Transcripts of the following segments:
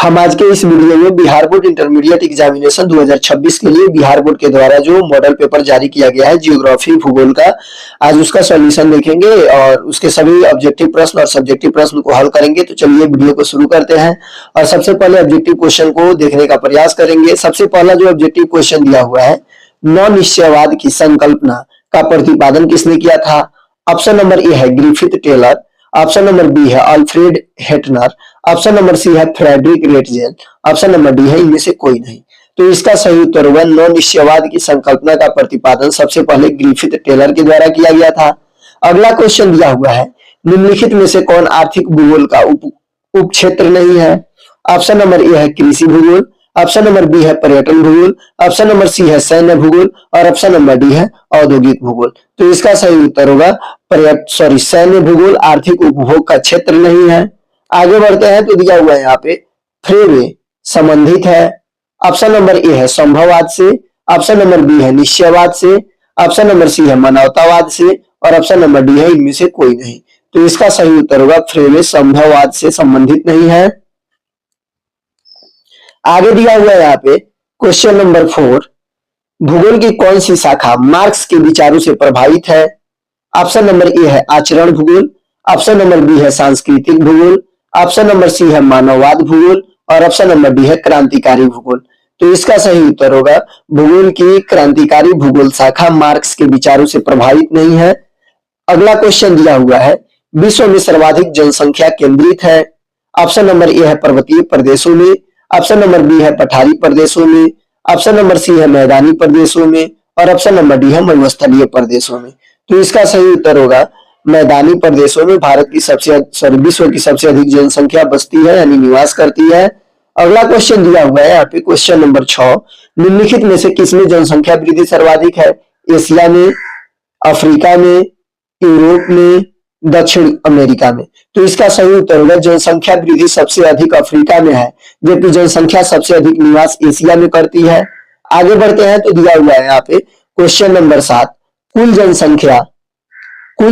हम आज के इस वीडियो में बिहार बोर्ड इंटरमीडिएट एग्जामिनेशन 2026 के लिए बिहार बोर्ड के द्वारा जो मॉडल पेपर जारी किया गया है जियोग्राफी भूगोल का, आज उसका सॉल्यूशन देखेंगे और उसके सभी ऑब्जेक्टिव प्रश्न और सब्जेक्टिव प्रश्न को हल करेंगे। तो चलिए वीडियो को शुरू करते हैं और सबसे पहले ऑब्जेक्टिव क्वेश्चन को देखने का प्रयास करेंगे। सबसे पहला जो ऑब्जेक्टिव क्वेश्चन दिया हुआ है, नौ निश्चयवाद की संकल्पना का प्रतिपादन किसने किया था? ऑप्शन नंबर ए है Griffith Taylor, option number B है Alfred Hettner, option number C है Friedrich Ratzel, option number D है इनमें से कोई नहीं। तो इसका सही उत्तर होगा नौ निश्चयवाद की संकल्पना का प्रतिपादन सबसे पहले ग्रिफिथ टेलर के द्वारा किया गया था। अगला क्वेश्चन दिया हुआ है, निम्नलिखित में से कौन आर्थिक भूगोल का उप क्षेत्र नहीं है? ऑप्शन नंबर ए है कृषि भूगोल, ऑप्शन नंबर बी है पर्यटन भूगोल, ऑप्शन नंबर सी है सैन्य भूगोल और ऑप्शन नंबर डी है औद्योगिक भूगोल। तो इसका सही उत्तर होगा सैन्य भूगोल आर्थिक उपभोग का क्षेत्र नहीं है। आगे बढ़ते हैं तो दिया हुआ है यहाँ पे फ्रेवे संबंधित है। ऑप्शन नंबर ए है संभववाद से, ऑप्शन नंबर बी है निश्चयवाद से, ऑप्शन नंबर सी है मानवतावाद से और ऑप्शन नंबर डी है इनमें से कोई नहीं। तो इसका सही उत्तर होगा फ्रेवे संभववाद से संबंधित नहीं है। आगे दिया हुआ है यहाँ पे क्वेश्चन नंबर 4, भूगोल की कौन सी शाखा मार्क्स के विचारों से प्रभावित है? ऑप्शन नंबर ए है आचरण भूगोल, ऑप्शन नंबर बी है सांस्कृतिक भूगोल, ऑप्शन नंबर सी है मानववाद भूगोल और ऑप्शन नंबर डी है क्रांतिकारी भूगोल। तो इसका सही उत्तर होगा भूगोल की क्रांतिकारी भूगोल शाखा मार्क्स के विचारों से प्रभावित नहीं है। अगला क्वेश्चन दिया हुआ है, विश्व में सर्वाधिक जनसंख्या केंद्रित है? ऑप्शन नंबर ए है पर्वतीय प्रदेशों में, ऑप्शन नंबर बी है पठारी प्रदेशों में, ऑप्शन नंबर सी है मैदानी प्रदेशों में और ऑप्शन नंबर डी है मरुस्थलीय प्रदेशों में। तो इसका सही उत्तर होगा मैदानी प्रदेशों में भारत की विश्व की सबसे अधिक जनसंख्या बसती है यानी निवास करती है। अगला क्वेश्चन दिया हुआ है यहाँ पे क्वेश्चन नंबर 6, निम्नलिखित में से किसमें जनसंख्या वृद्धि सर्वाधिक है? एशिया में, अफ्रीका में, यूरोप में, दक्षिण अमेरिका में। तो इसका सही उत्तर होगा जनसंख्या वृद्धि सबसे अधिक अफ्रीका में है जबकि जनसंख्या सबसे अधिक निवास एशिया में करती है। आगे बढ़ते हैं तो दिया हुआ है यहाँ पे क्वेश्चन नंबर 7, कुल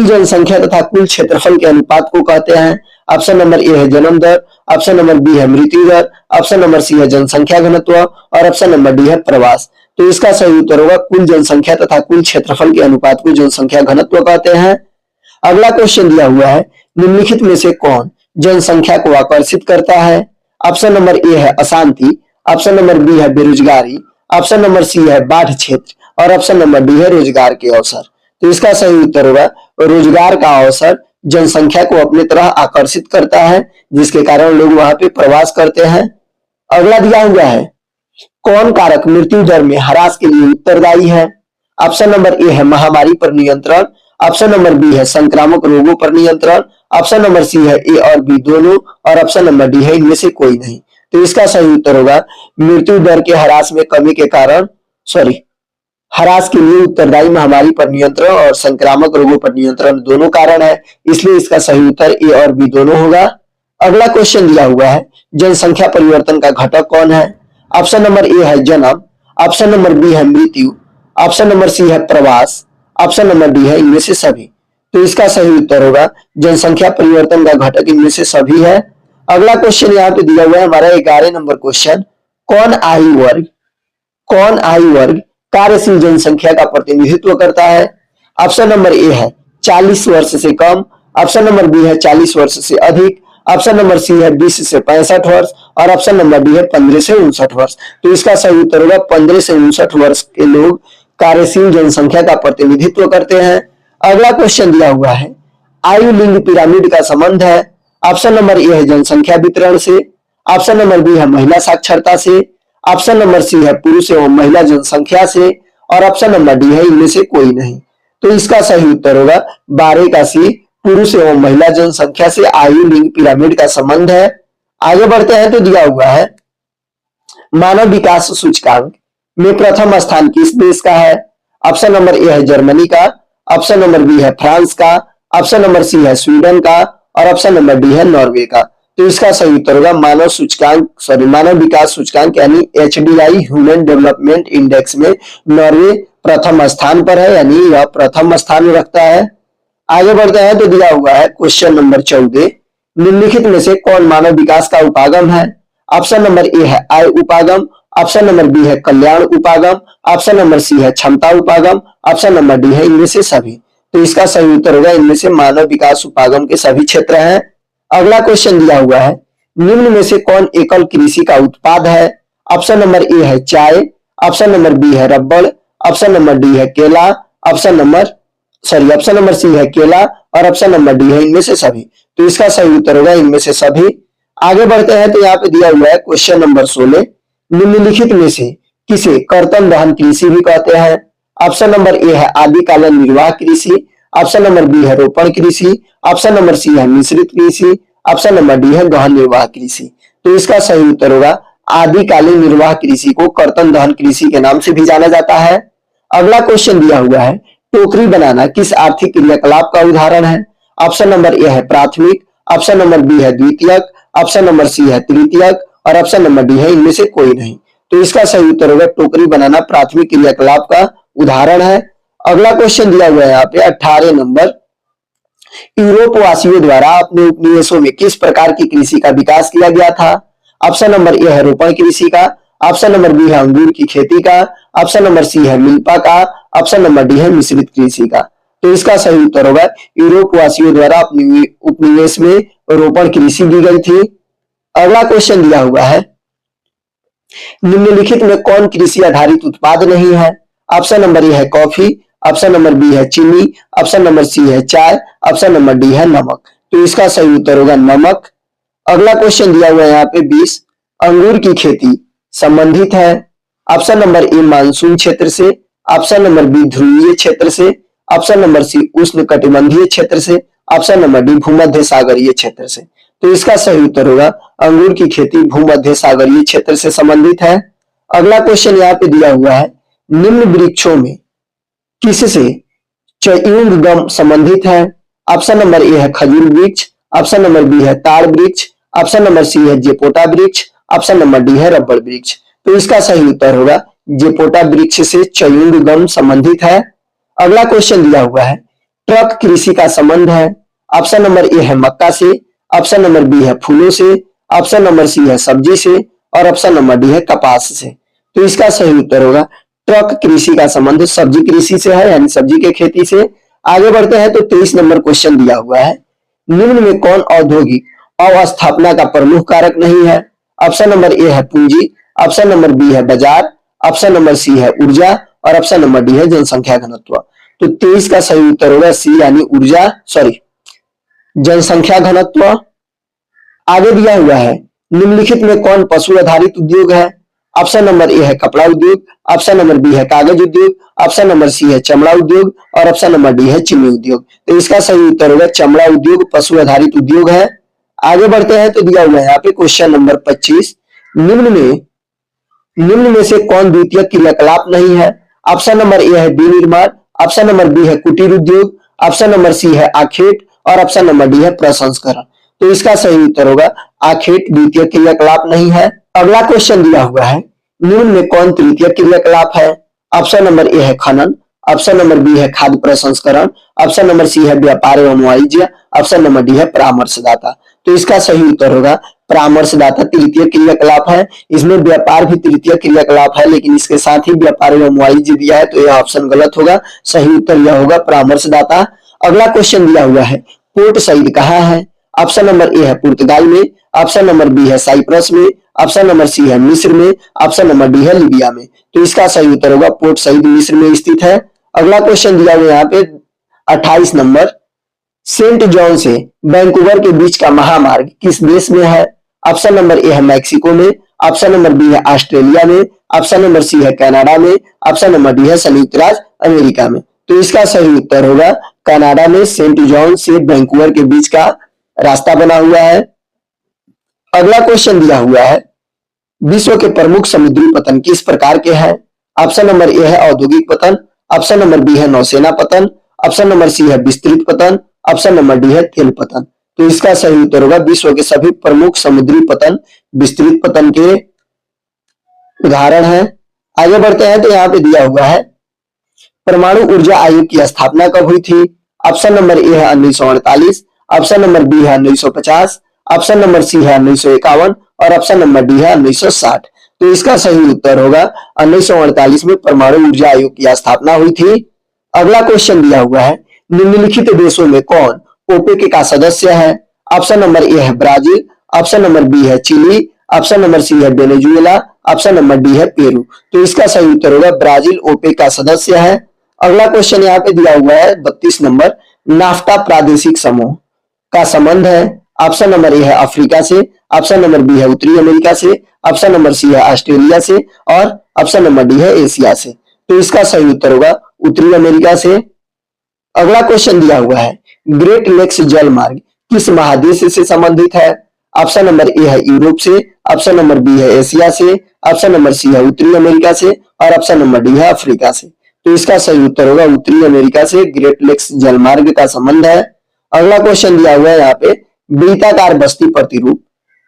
जनसंख्या तथा कुल क्षेत्रफल के अनुपात को कहते हैं। ऑप्शन नंबर ए है जन्म दर, ऑप्शन नंबर बी है मृत्यु दर, ऑप्शन नंबर सी है जनसंख्या घनत्व और ऑप्शन नंबर डी है प्रवास। तो इसका सही उत्तर होगा कुल जनसंख्या तथा कुल क्षेत्रफल के अनुपात को जनसंख्या घनत्व कहते हैं। अगला क्वेश्चन दिया हुआ है, निम्नलिखित में से कौन जनसंख्या को आकर्षित करता है? ऑप्शन नंबर ए है अशांति, ऑप्शन नंबर बी है बेरोजगारी, ऑप्शन नंबर सी है बाढ़ क्षेत्र और ऑप्शन नंबर डी है रोजगार के अवसर। तो इसका सही उत्तर होगा रोजगार का अवसर जनसंख्या को अपने तरह आकर्षित करता है जिसके कारण लोग वहां पे प्रवास करते हैं। अगला दिया हुआ है, कौन कारक मृत्यु दर में ह्रास के लिए उत्तरदायी है? ऑप्शन नंबर ए है महामारी पर नियंत्रण, ऑप्शन नंबर बी है संक्रामक रोगों पर नियंत्रण, ऑप्शन नंबर सी है ए और बी दोनों और ऑप्शन नंबर डी है इनमें से कोई नहीं। तो इसका सही उत्तर होगा मृत्यु दर के ह्रास में कमी के कारण ह्रास के लिए उत्तरदायी महामारी पर नियंत्रण और संक्रामक रोगों पर नियंत्रण दोनों कारण है, इसलिए इसका सही उत्तर ए और बी दोनों होगा। अगला क्वेश्चन दिया हुआ है, जनसंख्या परिवर्तन का घटक कौन है? ऑप्शन नंबर ए है जन्म, ऑप्शन नंबर बी है मृत्यु, ऑप्शन नंबर सी है प्रवास, ऑप्शन नंबर डी है इनमें से सभी। तो इसका सही उत्तर होगा जनसंख्या परिवर्तन का घटक इनमें से सभी है। अगला क्वेश्चन यहाँ पे दिया हुआ है हमारा 11 नंबर क्वेश्चन, कौन आयु वर्ग कार्यशील जनसंख्या का प्रतिनिधित्व करता है? ऑप्शन नंबर ए है 40 वर्ष से कम, ऑप्शन नंबर बी है 40 वर्ष से अधिक, ऑप्शन नंबर सी है 20 से 65 वर्ष और ऑप्शन नंबर डी है 15 से 59 वर्ष। तो इसका सही उत्तर होगा 15 से 59 वर्ष के लोग कार्यशील जनसंख्या का प्रतिनिधित्व करते हैं। अगला क्वेश्चन दिया हुआ है, आयु लिंग पिरामिड का संबंध है। ऑप्शन नंबर ए है जनसंख्या वितरण से, ऑप्शन नंबर बी है महिला साक्षरता से, ऑप्शन नंबर सी है पुरुष एवं महिला जनसंख्या से और ऑप्शन नंबर डी है इनमें से कोई नहीं। तो इसका सही उत्तर होगा 12 का सी, पुरुष एवं महिला जनसंख्या से आयु लिंग पिरामिड का संबंध है। आगे बढ़ते हैं तो दिया हुआ है, मानव विकास सूचकांक में प्रथम स्थान किस देश का है? ऑप्शन नंबर ए है जर्मनी का, ऑप्शन नंबर बी है फ्रांस का, ऑप्शन नंबर सी है स्वीडन का और ऑप्शन नंबर डी है नॉर्वे का। तो इसका सही उत्तर होगा मानव विकास सूचकांक यानी HDI ह्यूमन डेवलपमेंट इंडेक्स में नॉर्वे प्रथम स्थान पर है यानी यह प्रथम स्थान रखता है। आगे बढ़ते हैं तो दिया हुआ है क्वेश्चन नंबर 14, निम्नलिखित में से कौन मानव विकास का उपागम है? ऑप्शन नंबर ए है आय उपागम, ऑप्शन नंबर बी है कल्याण उपागम, ऑप्शन नंबर सी है क्षमता उपागम, ऑप्शन नंबर डी है इनमें से सभी। तो इसका सही उत्तर होगा इनमें से मानव विकास उपागम के सभी क्षेत्र हैं। अगला क्वेश्चन दिया हुआ है, निम्न में से कौन एकल कृषि का उत्पाद है? ऑप्शन नंबर ए है चाय, ऑप्शन नंबर बी है रबड़, ऑप्शन नंबर डी है केला, ऑप्शन नंबर सी है केला और ऑप्शन नंबर डी है इनमें से सभी। तो इसका सही उत्तर होगा इनमें से सभी। आगे बढ़ते हैं तो यहाँ पे दिया हुआ है क्वेश्चन नंबर 16, निम्नलिखित में से किसे कर्तन वहन कृषि भी कहते हैं? ऑप्शन नंबर ए है आदिकालीन निर्वाह कृषि, ऑप्शन नंबर बी है रोपण कृषि, ऑप्शन नंबर सी है मिश्रित कृषि, ऑप्शन नंबर डी है गहन निर्वाह कृषि। तो इसका सही उत्तर होगा आदिकालीन निर्वाह कृषि को कर्तन दहन कृषि के नाम से भी जाना जाता है। अगला क्वेश्चन दिया हुआ है, टोकरी बनाना किस आर्थिक क्रियाकलाप का उदाहरण है? ऑप्शन नंबर ए है प्राथमिक, ऑप्शन नंबर बी है द्वितीयक, ऑप्शन नंबर सी है तृतीयक और ऑप्शन नंबर डी है इनमें से कोई नहीं। तो इसका सही उत्तर होगा टोकरी बनाना प्राथमिक क्रियाकलाप का उदाहरण है। अगला क्वेश्चन दिया हुआ है यहाँ पे 18 नंबर, यूरोप वासियों द्वारा अपने उपनिवेशों में किस प्रकार की कृषि का विकास किया गया था? ऑप्शन नंबर ए है रोपण कृषि का, ऑप्शन नंबर बी है अंगूर की खेती का, ऑप्शन नंबर सी है मिल्पा का, ऑप्शन नंबर डी है मिश्रित कृषि का। तो इसका सही उत्तर होगा यूरोप वासियों द्वारा अपने उपनिवेश में रोपण कृषि की गई थी। अगला क्वेश्चन दिया हुआ है, निम्नलिखित में कौन कृषि आधारित उत्पाद नहीं है? ऑप्शन नंबर ए है कॉफी, ऑप्शन नंबर बी है चीनी, ऑप्शन नंबर सी है चाय, ऑप्शन नंबर डी है नमक। तो इसका सही उत्तर होगा नमक। अगला क्वेश्चन दिया हुआ है यहाँ पे 20, अंगूर की खेती संबंधित है ऑप्शन नंबर ए मानसून क्षेत्र से, ऑप्शन नंबर बी ध्रुवीय क्षेत्र से, ऑप्शन नंबर सी उष्ण कटिबंधीय क्षेत्र से, ऑप्शन नंबर डी भूमध्य सागरीय क्षेत्र से। तो इसका सही उत्तर होगा अंगूर की खेती भूमध्य सागरीय क्षेत्र से संबंधित है। अगला क्वेश्चन यहाँ पे दिया हुआ है, निम्न वृक्षों में किससे च्युइंगम संबंधित है? ऑप्शन नंबर ए है खजूर वृक्ष, ऑप्शन नंबर बी है ताड़ वृक्ष, ऑप्शन नंबर सी है जेपोटा वृक्ष, ऑप्शन नंबर डी है रबड़ वृक्ष। तो इसका सही उत्तर होगा जेपोटा वृक्ष से च्युइंगम संबंधित है। अगला क्वेश्चन दिया हुआ है, ट्रक कृषि का संबंध है ऑप्शन नंबर ए है मक्का से, ऑप्शन नंबर बी है फूलों से, ऑप्शन नंबर सी है सब्जी से और ऑप्शन नंबर डी है कपास से। तो इसका सही उत्तर होगा ट्रक कृषि का संबंध सब्जी कृषि से है, यानी सब्जी के खेती से। आगे बढ़ते हैं तो 23 नंबर क्वेश्चन दिया हुआ है, निम्न में कौन औद्योगिक अवस्थापना का प्रमुख कारक नहीं है? ऑप्शन नंबर ए है पूंजी, ऑप्शन नंबर बी है बाजार, ऑप्शन नंबर सी है ऊर्जा और ऑप्शन नंबर डी है जनसंख्या घनत्व। तो 23 का सही उत्तर होगा सी, यानी जनसंख्या घनत्व। आगे दिया हुआ है, निम्नलिखित में कौन पशु आधारित उद्योग है? ऑप्शन नंबर ए है कपड़ा उद्योग, ऑप्शन नंबर बी है कागज उद्योग, ऑप्शन नंबर सी है चमड़ा उद्योग और ऑप्शन नंबर डी है चीनी उद्योग। तो इसका सही उत्तर होगा चमड़ा उद्योग पशु आधारित उद्योग है। आगे बढ़ते हैं तो दिया हुआ है यहाँ पे क्वेश्चन नंबर 25, निम्न में से कौन द्वितीय क्रियाकलाप नहीं है? ऑप्शन नंबर ए है विनिर्माण, ऑप्शन नंबर बी है कुटीर उद्योग, ऑप्शन नंबर सी है आखेट और ऑप्शन नंबर डी है प्रसंस्करण। तो इसका सही उत्तर होगा आखेट द्वितीय क्रियाकलाप नहीं है। अगला क्वेश्चन दिया हुआ है, निम्न में कौन तृतीय क्रियाकलाप है? ऑप्शन नंबर ए है खनन, ऑप्शन नंबर बी है खाद्य प्रसंस्करण, ऑप्शन नंबर सी है व्यापार एवं वाणिज्य, ऑप्शन नंबर डी है परामर्शदाता। तो इसका सही उत्तर होगा परामर्शदाता तृतीय क्रियाकलाप है। इसमें व्यापार भी तृतीय क्रियाकलाप है, लेकिन इसके साथ ही व्यापार एवं वाणिज्य दिया है, तो यह ऑप्शन गलत होगा। सही उत्तर यह होगा परामर्शदाता। अगला क्वेश्चन दिया हुआ है, पोर्ट सईद कहाँ है? ऑप्शन नंबर ए है पुर्तगाल में, ऑप्शन नंबर बी है साइप्रस में, ऑप्शन नंबर सी है मिस्र में, ऑप्शन नंबर डी है लीबिया में। तो इसका सही उत्तर होगा पोर्ट सईद मिस्र में स्थित है। अगला क्वेश्चन दिया हुआ है यहाँ पे 28 नंबर, सेंट जॉन से वैंकूवर के बीच का महामार्ग किस देश में है? ऑप्शन नंबर ए है मैक्सिको में, ऑप्शन नंबर बी है ऑस्ट्रेलिया में, ऑप्शन नंबर सी है कनाडा में, ऑप्शन नंबर डी है संयुक्त राज्य अमेरिका में। तो इसका सही उत्तर होगा कनाडा में सेंट जॉन से वैंकूवर के बीच का रास्ता बना हुआ है। अगला क्वेश्चन दिया हुआ है, विश्व के प्रमुख समुद्री पतन किस प्रकार के हैं? ऑप्शन नंबर ए है औद्योगिक पतन, ऑप्शन नंबर बी है नौसेना पतन, ऑप्शन नंबर सी है विस्तृत पतन, ऑप्शन नंबर डी है तेल पतन। तो इसका सही उत्तर होगा विश्व के सभी प्रमुख समुद्री पतन विस्तृत पतन के उदाहरण है। आगे बढ़ते हैं तो यहाँ पे दिया हुआ है, परमाणु ऊर्जा आयोग की स्थापना कब हुई थी? ऑप्शन नंबर ए है 1948, ऑप्शन नंबर बी है 1950, ऑप्शन नंबर सी है 1951 और ऑप्शन नंबर डी है 1960। तो इसका सही उत्तर होगा 1948 में परमाणु ऊर्जा आयोग की स्थापना हुई थी। अगला क्वेश्चन दिया हुआ है, निम्नलिखित देशों में कौन ओपेक का सदस्य है? ऑप्शन नंबर ए है ब्राजील, ऑप्शन नंबर बी है चिली, ऑप्शन नंबर सी है वेनेजुएला, ऑप्शन नंबर डी है पेरू। तो इसका सही उत्तर होगा ब्राजील ओपेक का सदस्य है। अगला क्वेश्चन यहाँ पे दिया हुआ है 32 नंबर, नाफ्टा प्रादेशिक समूह का संबंध है। ऑप्शन नंबर ए है अफ्रीका से, ऑप्शन नंबर बी है उत्तरी अमेरिका से, ऑप्शन नंबर सी है ऑस्ट्रेलिया से और ऑप्शन नंबर डी है एशिया से। तो इसका सही उत्तर होगा उत्तरी अमेरिका से। अगला क्वेश्चन दिया हुआ है, ग्रेट लेक्स जल मार्ग किस महादेश से संबंधित है? ऑप्शन नंबर ए है यूरोप से, ऑप्शन नंबर बी है एशिया से, ऑप्शन नंबर सी है उत्तरी अमेरिका से और ऑप्शन नंबर डी है अफ्रीका से। तो इसका सही उत्तर होगा उत्तरी अमेरिका से ग्रेट लेक्स जलमार्ग का संबंध है। अगला क्वेश्चन दिया हुआ है यहाँ पे, वृत्ताकार बस्ती प्रतिरूप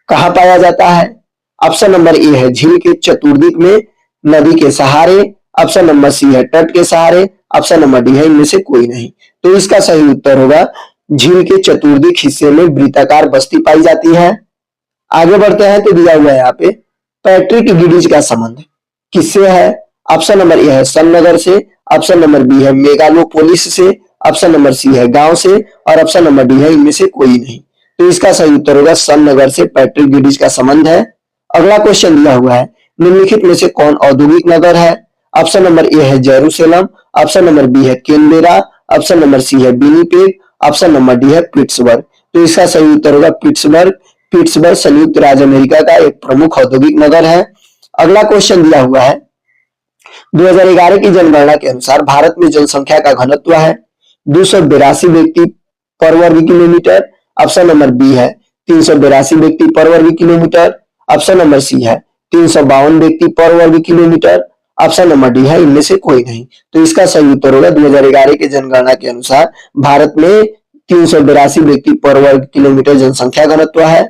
कहाँ पाया जाता है? ऑप्शन नंबर ए है झील के चतुर्दिक में, नदी के सहारे, ऑप्शन नंबर सी है तट के सहारे, ऑप्शन नंबर डी है इनमें से कोई नहीं। तो इसका सही उत्तर होगा झील के चतुर्दिक हिस्से में वृत्ताकार बस्ती पाई जाती है। आगे बढ़ते हैं तो दिया हुआ है यहाँ पे, पैट्रिक गिडीज का संबंध किससे है? ऑप्शन नंबर ए है सननगर से, ऑप्शन नंबर बी है मेगालोपोलिस से, ऑप्शन नंबर सी है गांव से और ऑप्शन नंबर डी है इनमें से कोई नहीं। तो इसका सही उत्तर होगा सननगर से पैट्रिक गिडीज का संबंध है। अगला क्वेश्चन दिया हुआ है, निम्नलिखित में से कौन औद्योगिक नगर है? ऑप्शन नंबर ए है जेरूसलम, ऑप्शन नंबर बी है कैनबेरा, ऑप्शन नंबर सी है विनिपेग, ऑप्शन नंबर डी है पिट्सबर्ग। तो इसका सही उत्तर होगा पिट्सबर्ग। पिट्सबर्ग संयुक्त राज्य अमेरिका का एक प्रमुख औद्योगिक नगर है। अगला क्वेश्चन दिया हुआ है, 2011 की जनगणना के अनुसार भारत में जनसंख्या का घनत्व है 282 व्यक्ति पर वर्ग किलोमीटर, ऑप्शन नंबर बी है 382 व्यक्ति पर वर्ग किलोमीटर, ऑप्शन नंबर सी है 352 व्यक्ति पर वर्ग किलोमीटर, ऑप्शन नंबर डी है इनमें से कोई नहीं। तो इसका सही उत्तर होगा 2011 के जनगणना के अनुसार भारत में 382 व्यक्ति पर वर्ग किलोमीटर जनसंख्या घनत्व है।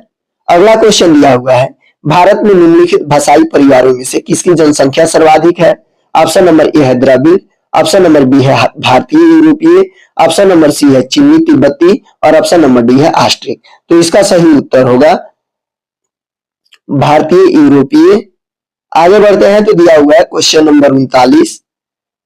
अगला क्वेश्चन दिया हुआ है, भारत में निम्नलिखित भाषाई परिवारों में से किसकी जनसंख्या सर्वाधिक है? ऑप्शन नंबर ए है द्रविड़, ऑप्शन नंबर बी है भारतीय यूरोपीय, ऑप्शन नंबर सी है चीनी तिब्बती और ऑप्शन नंबर डी है ऑस्ट्रिक। तो इसका सही उत्तर होगा भारतीय यूरोपीय। आगे बढ़ते हैं तो दिया हुआ है क्वेश्चन नंबर 39,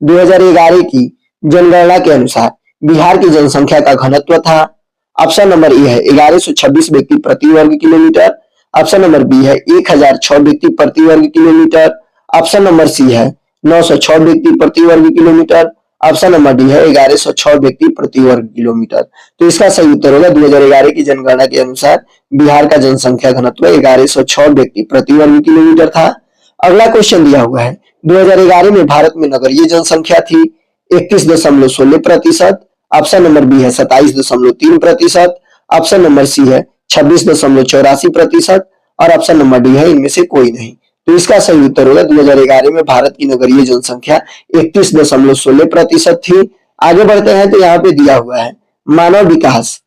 2011 की जनगणना के अनुसार बिहार की जनसंख्या का घनत्व था। ऑप्शन नंबर ए है 1126 व्यक्ति प्रति वर्ग किलोमीटर, ऑप्शन नंबर बी है 1006 व्यक्ति प्रति वर्ग किलोमीटर, ऑप्शन नंबर सी है 906 व्यक्ति प्रति वर्ग किलोमीटर, ऑप्शन नंबर डी है 1106 व्यक्ति प्रति वर्ग किलोमीटर। तो इसका सही उत्तर होगा 2011 की जनगणना के अनुसार बिहार का जनसंख्या घनत्व 1106 व्यक्ति प्रति वर्ग किलोमीटर था। अगला क्वेश्चन दिया हुआ है, 2011 में भारत में नगरीय जनसंख्या थी 31.16%, ऑप्शन नंबर बी है 27.3%, ऑप्शन नंबर सी है 26.84% और ऑप्शन नंबर डी है इनमें से कोई नहीं। तो इसका सही उत्तर होगा 2011 में भारत की नगरीय जनसंख्या 31.16% थी। आगे बढ़ते हैं तो यहाँ पे दिया हुआ है, मानव विकास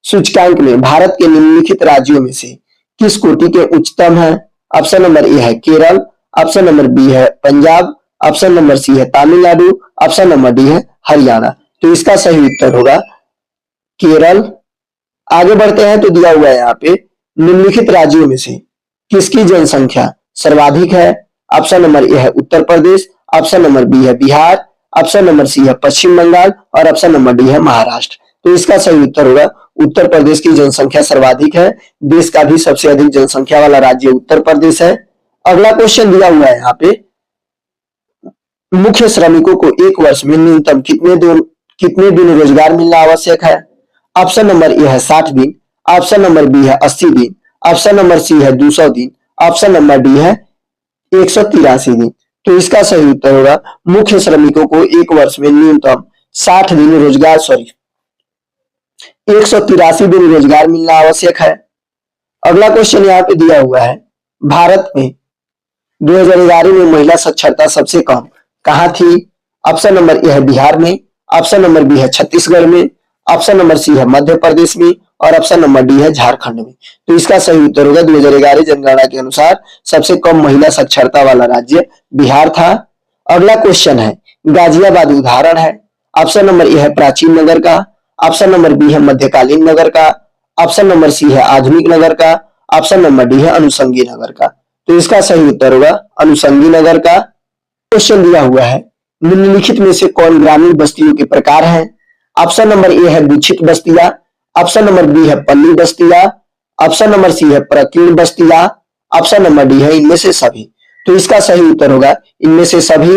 सूचकांक में भारत के निम्नलिखित राज्यों में से किस कोटि के उच्चतम है? ऑप्शन नंबर ए है केरल, ऑप्शन नंबर बी है पंजाब, ऑप्शन नंबर सी है तमिलनाडु, ऑप्शन नंबर डी है हरियाणा। तो इसका सही उत्तर होगा केरल। आगे बढ़ते हैं तो दिया हुआ है यहाँ पे, निम्नलिखित राज्यों में से किसकी जनसंख्या सर्वाधिक है? ऑप्शन नंबर ए है Uttar Pradesh, option number B है बिहार, ऑप्शन नंबर सी है पश्चिम बंगाल और ऑप्शन नंबर डी है महाराष्ट्र। तो इसका सही उत्तर होगा उत्तर प्रदेश की जनसंख्या सर्वाधिक है। देश का भी सबसे अधिक जनसंख्या वाला राज्य उत्तर प्रदेश है। अगला क्वेश्चन दिया हुआ है यहाँ पे, मुख्य श्रमिकों को एक वर्ष में न्यूनतम कितने दिन रोजगार मिलना आवश्यक है? ऑप्शन नंबर ए है 60 दिन, ऑप्शन नंबर बी है 80 दिन, ऑप्शन नंबर सी है 200 दिन, ऑप्शन नंबर डी है 183 दिन। तो इसका सही उत्तर होगा मुख्य श्रमिकों को एक वर्ष में न्यूनतम 60 दिन रोजगार 183 दिन रोजगार मिलना आवश्यक है। अगला क्वेश्चन यहाँ पे दिया हुआ है, भारत में 2011 में महिला साक्षरता सबसे कम कहाँ थी? ऑप्शन नंबर ए है बिहार में, ऑप्शन नंबर बी है छत्तीसगढ़ में, ऑप्शन नंबर सी है मध्य प्रदेश में और ऑप्शन नंबर डी है झारखंड में। तो इसका सही उत्तर होगा 2011 जनगणना के अनुसार सबसे कम महिला साक्षरता वाला राज्य बिहार था। अगला क्वेश्चन है, गाजियाबाद उदाहरण है। ऑप्शन नंबर ए है प्राचीन नगर का, ऑप्शन नंबर बी है मध्यकालीन नगर का, ऑप्शन नंबर सी है आधुनिक नगर का, ऑप्शन नंबर डी है अनुषंगी नगर का। तो इसका सही उत्तर होगा अनुषंगी नगर का। क्वेश्चन दिया हुआ है निम्नलिखित में से कौन ग्रामीण बस्तियों के प्रकार है। ऑप्शन नंबर ए है गुच्छित बस्तियां, ऑप्शन नंबर बी है पल्ली बस्तियां, ऑप्शन नंबर सी है प्रकीर्ण बस्तियां, ऑप्शन नंबर डी है इनमें से सभी। तो इसका सही उत्तर होगा इनमें से सभी।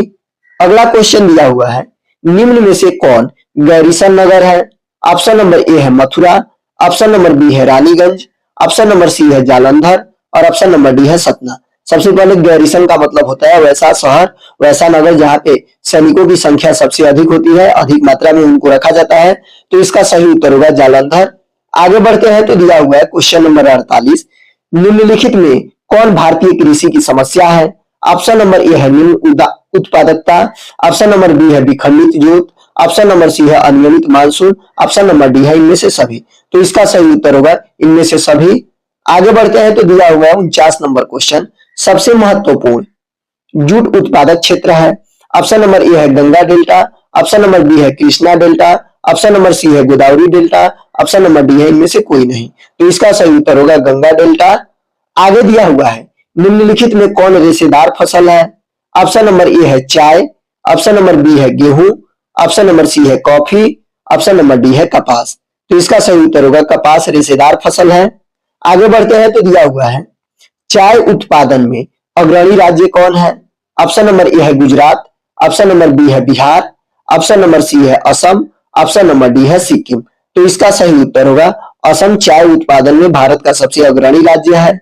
अगला क्वेश्चन दिया हुआ है निम्न में से कौन गैरीसन नगर है। ऑप्शन नंबर ए है मथुरा, ऑप्शन नंबर बी है रानीगंज, ऑप्शन नंबर सी है जालंधर और ऑप्शन नंबर डी है सतना। सबसे पहले गैरीसन का मतलब होता है वैसा शहर, वैसा नगर जहां पे सैनिकों की संख्या सबसे अधिक होती है, अधिक मात्रा में उनको रखा जाता है। तो इसका सही उत्तर होगा जालंधर। आगे बढ़ते हैं तो दिया हुआ है क्वेश्चन नंबर 48 निम्नलिखित में कौन भारतीय कृषि की समस्या है। ऑप्शन नंबर ए है निम्न उत्पादकता, ऑप्शन नंबर बी है विखंडित जोत, ऑप्शन नंबर सी है अनियमित मानसून, ऑप्शन नंबर डी है इनमें से सभी। तो इसका सही उत्तर होगा इनमें से सभी। आगे बढ़ते हैं तो दिया हुआ है 49 नंबर क्वेश्चन सबसे महत्वपूर्ण जूट उत्पादक क्षेत्र है। ऑप्शन नंबर ए है Ganga delta, option number B है Krishna delta, option number C है Godavari delta, option number D है इनमें से कोई नहीं। तो इसका सही उत्तर होगा गंगा डेल्टा। आगे दिया हुआ है निम्नलिखित में कौन रेशेदार फसल है। ऑप्शन नंबर ए है चाय, ऑप्शन नंबर बी है गेहूं, ऑप्शन नंबर सी है कॉफी, ऑप्शन नंबर डी है कपास। तो इसका सही उत्तर होगा कपास रेशेदार फसल है। आगे बढ़ते हैं तो दिया हुआ है चाय उत्पादन में अग्रणी राज्य कौन है। ऑप्शन नंबर ए है गुजरात, ऑप्शन नंबर बी है बिहार, ऑप्शन नंबर सी है असम, ऑप्शन नंबर डी है सिक्किम। तो इसका सही उत्तर होगा असम चाय उत्पादन में भारत का सबसे अग्रणी राज्य है।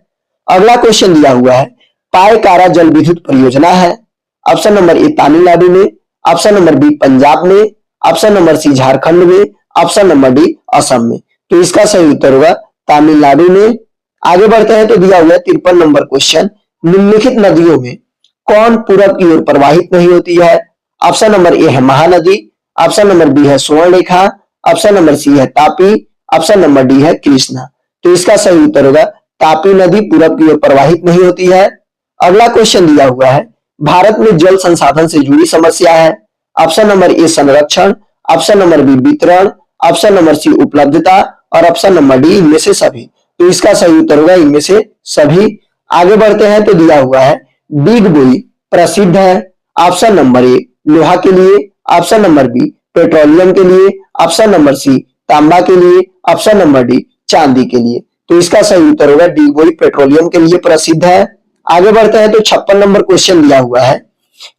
अगला क्वेश्चन दिया हुआ है पायकारा जल विद्युत परियोजना है। ऑप्शन नंबर ए तमिलनाडु में, ऑप्शन नंबर बी पंजाब में, ऑप्शन नंबर सी झारखंड में, ऑप्शन नंबर डी असम में। तो इसका सही उत्तर होगा तमिलनाडु में। आगे बढ़ते हैं तो दिया हुआ है 53 नंबर क्वेश्चन निम्नलिखित नदियों में कौन पूरब की ओर प्रवाहित नहीं होती है। ऑप्शन नंबर ए है महानदी, ऑप्शन नंबर बी है सुवर्णरेखा, ऑप्शन नंबर सी है तापी, ऑप्शन नंबर डी है कृष्णा। तो इसका सही उत्तर होगा तापी नदी पूरब की ओर प्रवाहित नहीं होती है। अगला क्वेश्चन दिया हुआ है भारत में जल संसाधन से जुड़ी समस्या है। ऑप्शन नंबर ए संरक्षण, ऑप्शन नंबर बी वितरण, ऑप्शन नंबर सी उपलब्धता और ऑप्शन नंबर डी इनमें से सभी। तो इसका सही उत्तर होगा इनमें से सभी। आगे बढ़ते हैं तो दिया हुआ है बिग बुई प्रसिद्ध है। ऑप्शन नंबर ए लोहा के लिए, ऑप्शन नंबर बी पेट्रोलियम के लिए, ऑप्शन नंबर सी तांबा के लिए, ऑप्शन नंबर डी चांदी के लिए। तो इसका सही उत्तर होगा बिग बुई पेट्रोलियम के लिए प्रसिद्ध है। आगे बढ़ते हैं तो 56 नंबर क्वेश्चन दिया हुआ है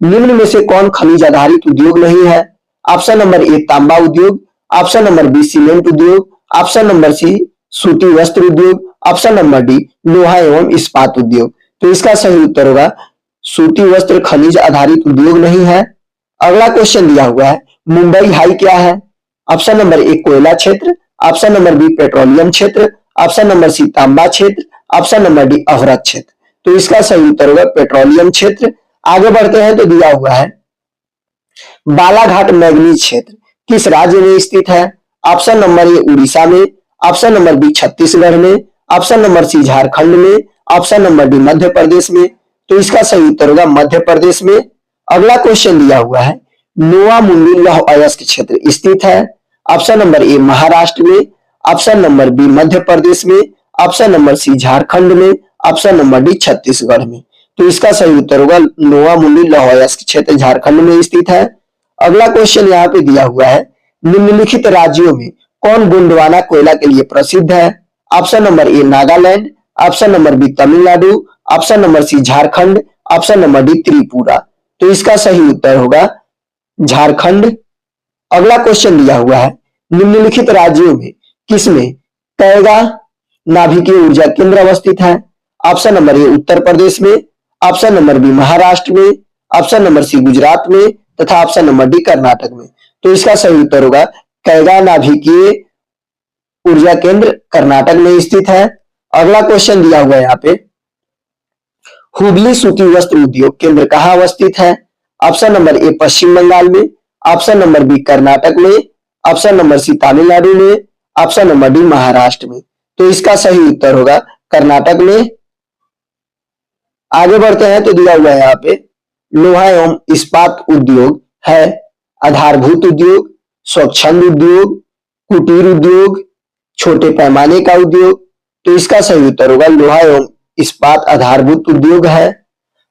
निम्न में से कौन खनिज आधारित उद्योग नहीं है। ऑप्शन नंबर ए तांबा उद्योग, ऑप्शन नंबर बी सीमेंट उद्योग, ऑप्शन नंबर सी सूती वस्त्र उद्योग, ऑप्शन नंबर डी लोहा एवं इस्पात उद्योग। तो इसका सही उत्तर होगा सूती वस्त्र खनिज आधारित उद्योग नहीं है। अगला क्वेश्चन दिया हुआ है मुंबई हाई क्या है। ऑप्शन नंबर ए कोयला क्षेत्र, ऑप्शन नंबर बी पेट्रोलियम क्षेत्र, ऑप्शन नंबर सी तांबा क्षेत्र, ऑप्शन नंबर डी अवरक क्षेत्र। तो इसका सही उत्तर होगा पेट्रोलियम क्षेत्र। आगे बढ़ते हैं तो दिया हुआ है बालाघाट मैग्नीज क्षेत्र किस राज्य में स्थित है। ऑप्शन नंबर ए उड़ीसा में, ऑप्शन नंबर बी छत्तीसगढ़ में, ऑप्शन नंबर सी झारखंड में, option number D Madhya Pradesh में। तो इसका सही उत्तर होगा मध्य प्रदेश में। अगला क्वेश्चन दिया हुआ है नोआ मुंडी लौह अयस्क क्षेत्र स्थित है। ऑप्शन नंबर ए महाराष्ट्र में, option number B Madhya Pradesh में, ऑप्शन नंबर सी झारखंड में, ऑप्शन नंबर डी छत्तीसगढ़ में। तो इसका सही उत्तर होगा नोआ मुंडी लौह अयस्क क्षेत्र झारखंड में स्थित है। अगला क्वेश्चन यहाँ पे दिया हुआ है निम्नलिखित राज्यों में कौन गोंडवाना कोयला के लिए प्रसिद्ध है। Option number A Nagaland, option number B Tamil Nadu, option number C Jharkhand, option number D Tripura. तो इसका सही उत्तर होगा झारखंड। अगला क्वेश्चन दिया हुआ है निम्नलिखित राज्यों में किसमें कैगा नाभिकीय ऊर्जा केंद्र अवस्थित है। ऑप्शन नंबर ए उत्तर प्रदेश में, ऑप्शन नंबर बी महाराष्ट्र में, ऑप्शन नंबर सी गुजरात में तथा ऑप्शन नंबर डी कर्नाटक में। तो इसका सही उत्तर होगा कैगा नाभिकीय ऊर्जा केंद्र कर्नाटक में स्थित है। अगला क्वेश्चन दिया हुआ है यहाँ पे हुबली सूती वस्त्र उद्योग केंद्र कहाँ अवस्थित है। ऑप्शन नंबर ए पश्चिम बंगाल में, ऑप्शन नंबर बी कर्नाटक में, ऑप्शन नंबर सी तमिलनाडु में, ऑप्शन नंबर डी महाराष्ट्र में। तो इसका सही उत्तर होगा कर्नाटक में। आगे बढ़ते हैं तो दिया हुआ है यहाँ पे लोहा एवं इस्पात उद्योग है आधारभूत उद्योग, स्वच्छंद उद्योग, कुटीर उद्योग, छोटे पैमाने का उद्योग, तो इसका सही उत्तर होगा लोहा एवं इस्पात आधारभूत उद्योग है।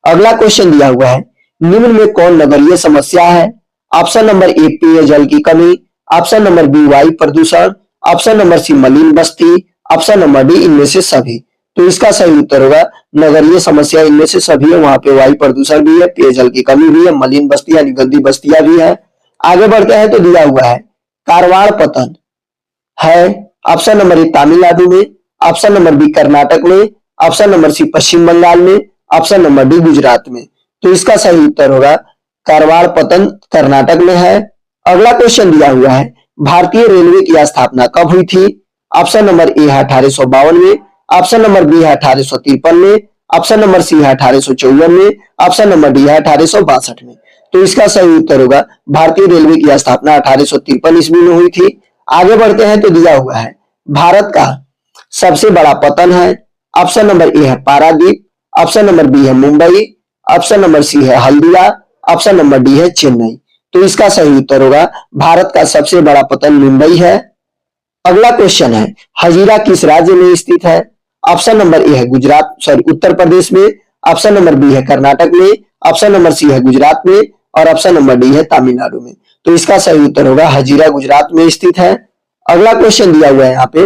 अगला क्वेश्चन दिया हुआ है, निम्न में कौन नगरीय समस्या है? ऑप्शन नंबर ए पेयजल की कमी, ऑप्शन नंबर बी वायु प्रदूषण, ऑप्शन नंबर सी मलिन बस्ती, ऑप्शन नंबर डी इनमें से सभी। तो इसका सही उत्तर होगा नगरीय समस्या इनमें से सभी है। वहां पे वायु प्रदूषण भी है, पेयजल की कमी भी है, मलिन बस्ती यानी गंदी बस्तियां भी है। आगे बढ़ते हैं तो दिया हुआ है कारवार पतन है ऑप्शन नंबर ए तमिलनाडु में, ऑप्शन नंबर बी कर्नाटक में, ऑप्शन नंबर सी पश्चिम बंगाल में, ऑप्शन नंबर डी गुजरात में। तो इसका सही उत्तर होगा कारवार पतन कर्नाटक में है। अगला क्वेश्चन दिया हुआ है भारतीय रेलवे की स्थापना कब हुई थी? ऑप्शन नंबर ए है 1852 में, ऑप्शन नंबर बी है 1853 में, ऑप्शन नंबर सी है 1854 में, ऑप्शन नंबर डी है 1862 में। तो इसका सही उत्तर होगा भारतीय रेलवे की स्थापना 1853 ईस्वी में हुई थी। आगे बढ़ते हैं तो दिया हुआ है भारत का सबसे बड़ा पतन है। ऑप्शन नंबर ए है पारादीप, ऑप्शन नंबर बी है मुंबई, ऑप्शन नंबर सी है हल्दिया, ऑप्शन नंबर डी है चेन्नई। तो इसका सही उत्तर होगा भारत का सबसे बड़ा पतन मुंबई है। अगला क्वेश्चन है हजीरा किस राज्य में स्थित है? ऑप्शन नंबर ए है गुजरात उत्तर प्रदेश में, ऑप्शन नंबर बी है कर्नाटक में, ऑप्शन नंबर सी है गुजरात में और ऑप्शन नंबर डी है तमिलनाडु में। तो इसका सही उत्तर होगा हजीरा गुजरात में स्थित है। अगला क्वेश्चन दिया हुआ है यहाँ पे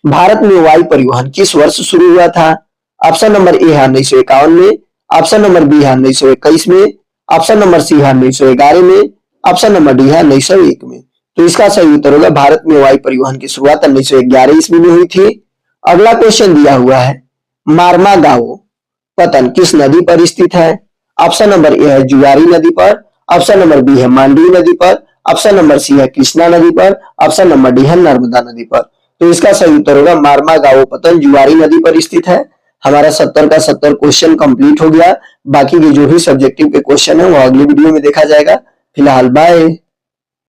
भारत में वायु परिवहन किस वर्ष शुरू हुआ था? ऑप्शन नंबर ए है 1951 में, ऑप्शन नंबर बी है 1921 में, ऑप्शन नंबर सी है 1911 में, ऑप्शन नंबर डी है 1901 में। तो इसका सही उत्तर होगा भारत में वायु परिवहन की शुरुआत 1911 ईस्वी में हुई थी। अगला क्वेश्चन दिया हुआ है मार्मागाओ पतन किस नदी पर स्थित है? ऑप्शन नंबर ए है जुआरी नदी पर, ऑप्शन नंबर बी है मांडवी नदी पर, ऑप्शन नंबर सी है कृष्णा नदी पर, ऑप्शन नंबर डी है नर्मदा नदी पर। तो इसका सही उत्तर होगा मार्मागाओ पतन जुआरी नदी पर स्थित है। हमारा 70 का 70 क्वेश्चन कंप्लीट हो गया। बाकी के जो भी सब्जेक्टिव के क्वेश्चन है वो अगली वीडियो में देखा जाएगा। फिलहाल बाय।